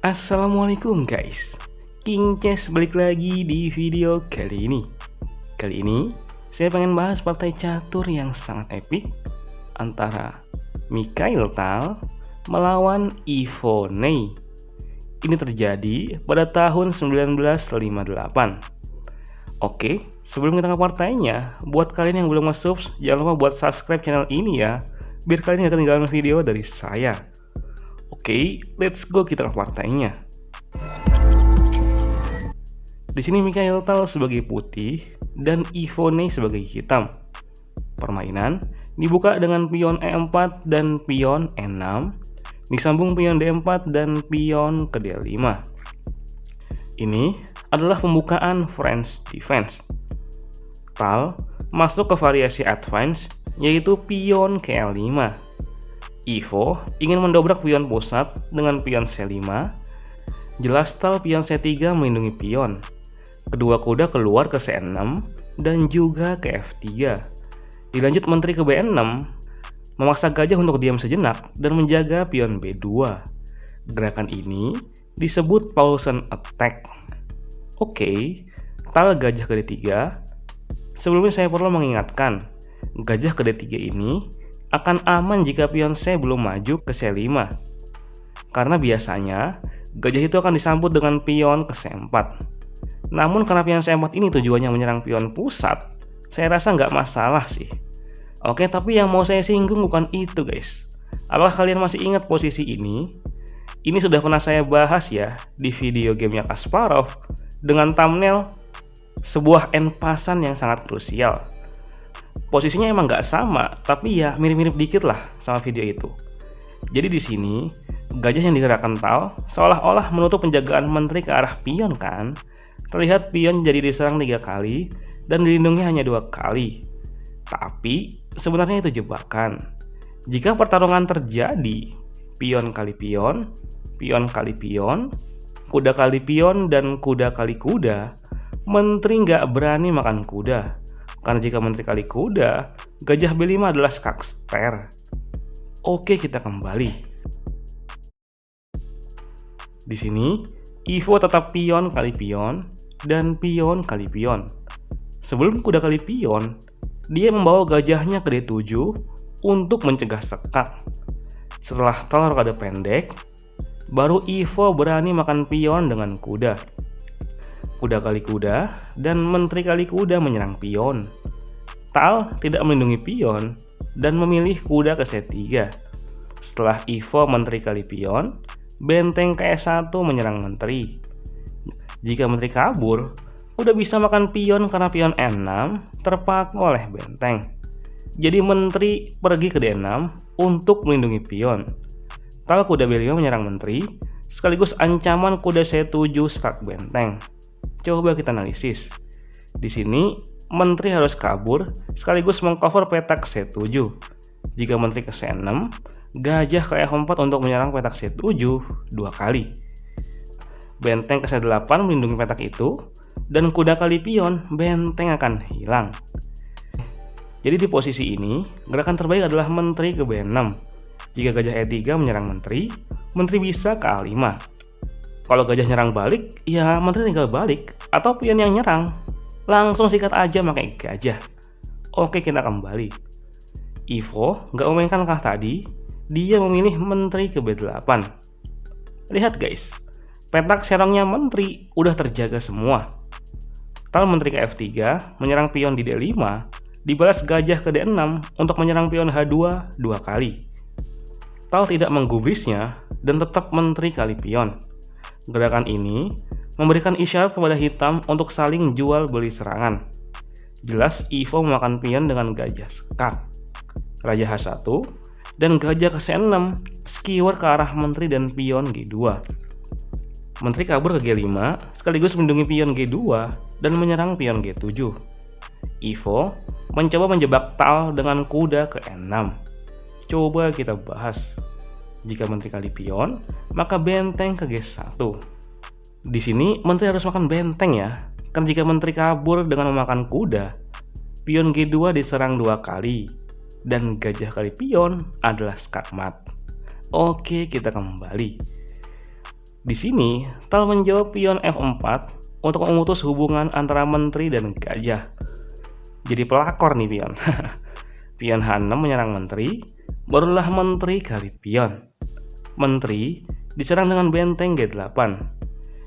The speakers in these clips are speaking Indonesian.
Assalamualaikum guys, King Chess balik lagi di video kali ini. Kali ini saya pengen bahas partai catur yang sangat epik antara Mikhail Tal melawan Ivo Ney. Ini terjadi pada tahun 1958. Oke, sebelum kita ke partainya, buat kalian yang belum nge-subs, jangan lupa buat subscribe channel ini ya, biar kalian gak ketinggalan video dari saya. Oke, let's go kita ke partainya. Di sini Mikhail Tal sebagai putih dan Ivo Ney sebagai hitam. Permainan dibuka dengan pion E4 dan pion E6, disambung pion D4 dan pion ke D5. Ini adalah pembukaan French defense. Tal masuk ke variasi advance, yaitu pion ke L5. Ivo ingin mendobrak pion pusat dengan pion C5. Jelas Tal pion C3 melindungi pion. Kedua kuda keluar ke C6 dan juga ke F3. Dilanjut menteri ke B6, memaksa gajah untuk diam sejenak dan menjaga pion B2. Gerakan ini disebut Paulsen attack. Oke, Tal gajah ke D3. Sebelumnya saya perlu mengingatkan, gajah ke D3 ini akan aman jika pion C belum maju ke C5. Karena biasanya gajah itu akan disambut dengan pion ke C4. Namun karena pion C4 ini tujuannya menyerang pion pusat, saya rasa nggak masalah sih. Oke, tapi yang mau saya singgung bukan itu guys. Apakah kalian masih ingat posisi ini? Ini sudah pernah saya bahas ya di video gamenya Kasparov dengan thumbnail sebuah end pasan yang sangat krusial. Posisinya emang nggak sama, tapi ya mirip-mirip dikit lah sama video itu. Jadi di sini gajah yang digerakkan Tal seolah-olah menutup penjagaan menteri ke arah pion kan. Terlihat pion jadi diserang 3 kali dan dilindungi hanya 2 kali. Tapi sebenarnya itu jebakan. Jika pertarungan terjadi pion kali pion, pion kali pion, kuda kali pion, dan kuda kali kuda, menteri nggak berani makan kuda. Karena jika menteri kali kuda, gajah B5 adalah skakster. Oke, kita kembali. Di sini, Ivo tetap pion kali pion dan pion kali pion. Sebelum kuda kali pion, dia membawa gajahnya ke D7 untuk mencegah sekak. Setelah Tal rokade pendek, baru Ivo berani makan pion dengan kuda. Kuda kali kuda dan menteri kali kuda menyerang pion. Tal tidak melindungi pion dan memilih kuda ke C3. Setelah Ivo menteri kali pion, benteng ke E1 menyerang menteri. Jika menteri kabur, kuda bisa makan pion karena pion E6 terpaku oleh benteng. Jadi menteri pergi ke D6 untuk melindungi pion. Tal kuda B5 menyerang menteri, sekaligus ancaman kuda C7 skak benteng. Coba kita analisis. Di sini menteri harus kabur sekaligus mengcover petak C7. Jika menteri ke C6, gajah ke F4 untuk menyerang petak C7 2 kali. Benteng ke C8 melindungi petak itu, dan kuda kali pion, benteng akan hilang. Jadi di posisi ini, gerakan terbaik adalah menteri ke B6. Jika gajah E3 menyerang menteri, menteri bisa ke A5. Kalau gajah nyerang balik, ya menteri tinggal balik, atau pion yang nyerang. Langsung sikat aja pakai gajah. Oke, kita kembali. Ivo nggak memainkan kah tadi, dia memilih menteri ke B8. Lihat guys, petak serongnya menteri udah terjaga semua. Tal menteri ke F3, menyerang pion di D5, dibalas gajah ke D6 untuk menyerang pion H2 2 kali. Tal tidak menggubrisnya dan tetap menteri kali pion. Gerakan ini memberikan isyarat kepada hitam untuk saling jual beli serangan. Jelas Ivo memakan pion dengan gajah skak, raja H1, dan gajah ke C6, skewer ke arah menteri dan pion G2. Menteri kabur ke G5, sekaligus melindungi pion G2 dan menyerang pion G7. Ivo mencoba menjebak Tal dengan kuda ke E6. Coba kita bahas. Jika menteri kali pion, maka benteng ke G1. Di sini menteri harus makan benteng ya. Kan jika menteri kabur dengan memakan kuda, pion G2 diserang 2 kali dan gajah kali pion adalah skakmat. Oke, kita kembali. Di sini, Tal menjawab pion F4 untuk memutus hubungan antara menteri dan gajah. Jadi pelakor nih pion. Pion H6 menyerang menteri, barulah menteri kali pion. Menteri diserang dengan benteng G8.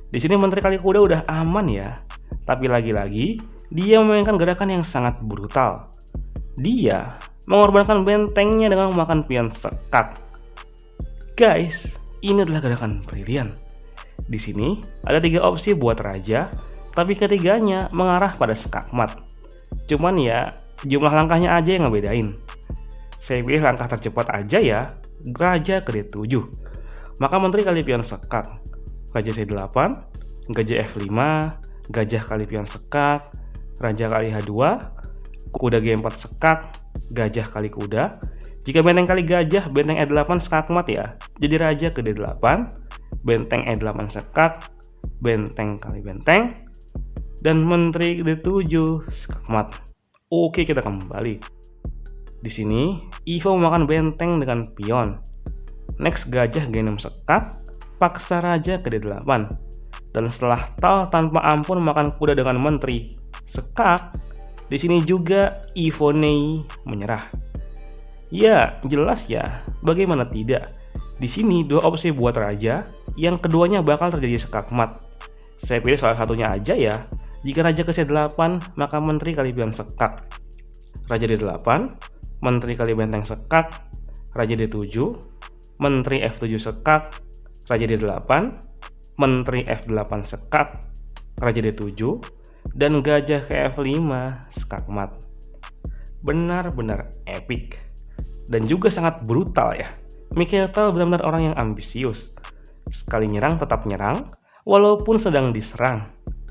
Di sini menteri kali kuda udah aman ya, tapi lagi-lagi dia memainkan gerakan yang sangat brutal. Dia mengorbankan bentengnya dengan memakan pion sekak. Guys, ini adalah gerakan brilian. Di sini ada 3 opsi buat raja, tapi ketiganya mengarah pada skakmat. Cuman ya, jumlah langkahnya aja yang ngebedain. Saya pilih langkah tercepat aja ya, raja ke D7. Maka menteri kali pion sekak, raja C8, gajah F5, gajah kali pion sekak, raja kali H2, kuda G4 sekak, gajah kali kuda. Jika benteng kali gajah, benteng E8 skakmat ya. Jadi raja ke D8, benteng E8 sekak, benteng kali benteng, dan menteri D7 skakmat. Oke, kita kembali. Di sini, Ivo memakan benteng dengan pion. Next, gajah G6 sekak, paksa raja ke D8. Dan setelah Tal tanpa ampun makan kuda dengan menteri sekak, di sini juga Ivo Nei menyerah. Ya, jelas ya. Bagaimana tidak? Di sini 2 opsi buat raja, yang keduanya bakal terjadi skakmat. Saya pilih salah satunya aja ya. Jika raja ke C8, maka menteri kali pion sekak. Raja D8, menteri kali benteng sekak, raja D7, menteri F7 sekak, raja D8, menteri F8 sekak, raja D7, dan gajah ke F5 skakmat. Benar-benar epic. Dan juga sangat brutal ya. Mikhail Tal benar-benar orang yang ambisius. Sekali nyerang tetap nyerang, walaupun sedang diserang.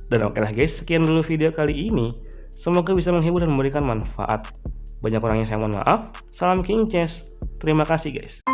Dan oke lah guys, sekian dulu video kali ini. Semoga bisa menghibur dan memberikan manfaat. Banyak orang yang saya mohon maaf. Salam King Chess. Terima kasih guys.